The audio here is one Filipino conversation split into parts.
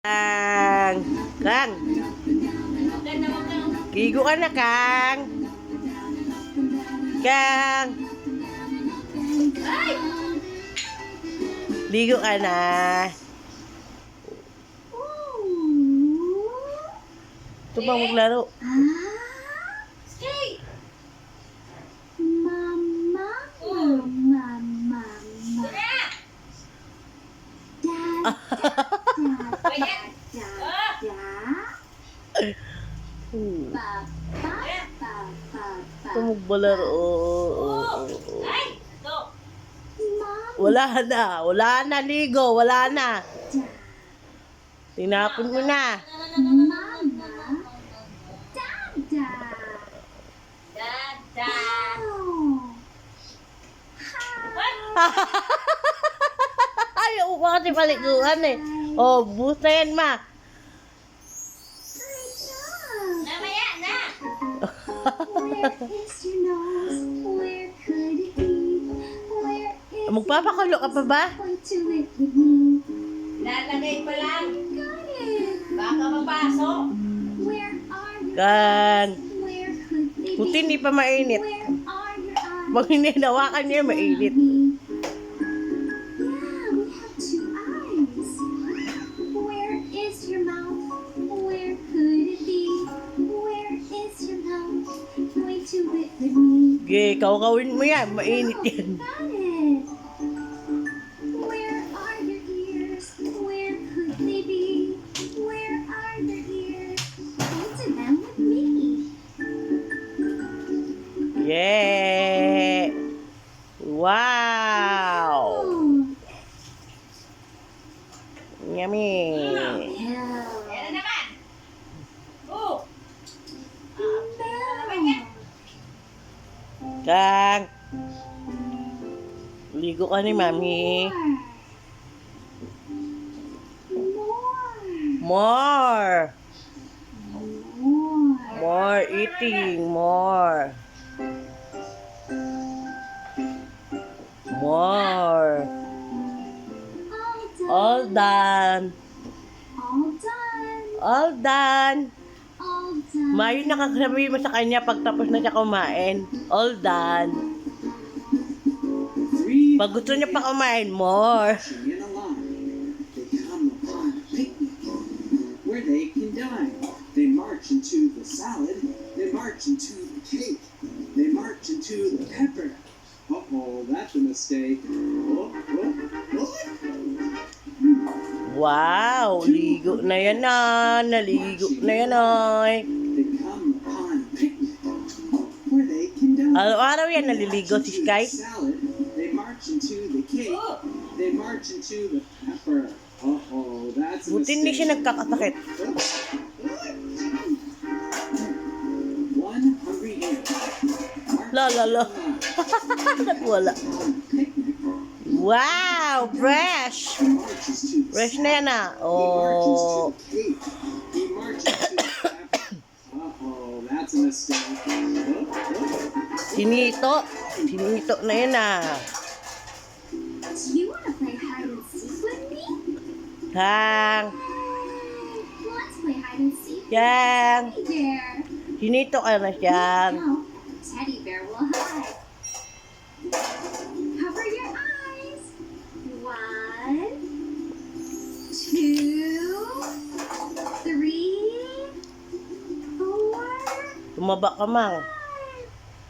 Kang, Kang. Kigo ka na, Kang. Kang. Ligo ka na. Ito ba maglaro? Ito magbalaro. Wala na. Wala na, ligo. Wala na. Tinapon mo na. Ayaw ko kasi paliguan eh. Oh, busta yan, ma. Namaya na. Magpapakulo ka pa ba? Lalagay pa lang. Baka mapasok. Kan. Buti hindi pa mainit. Pag hininawakan niya, mainit. Okay, kawin mo yan. Mainit yan. Yeah! Wow! Yummy! Yan na naman. Oh. Kang! Ligo ka ni Mami. More! More eating, more. More. All done. All done. Mayo nakakasabi mo sa kanya pag tapos na siya kumain. All done. Pag gusto niya pa kumain, more. Where they can dine. They march into the salad. They march into the cake. They march into the pepper. Uh-oh, that's a mistake. Wow, ligo na yan na. Naligo na yan ay. They come upon a picnic where they can dine. Araw-araw yan naliligo si Sky. Salad. They march into the cake. They march into the pepper. Uh-oh, that's a Buti hindi mistake. siya nagkakasakit. One hungry ant. La. Wala. Wow, fresh. Fresh na yan ah. Oh. Sinito. Sinito na yan ah. You wanna play hide and seek with me? Kang. Let's play hide and seek. Kang. Teddy bear. Sinito ka na siyang. No, Teddy bear will hide. Cover your eyes. 1, 2, 3, 4, Tumaba ka, Mang.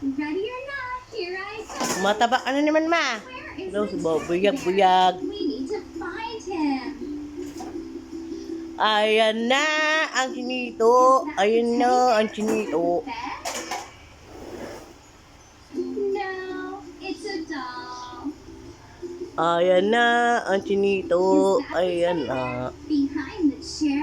5. Ready or not, here I come. Mataba ka na naman, Ma. Where is No, the buyag-buyag. We need to find him. Ayan na ang sinito. Ayan na ang sinito. No, it's a doll. Ayan na ang sinito. Ayan na. Behind the chair.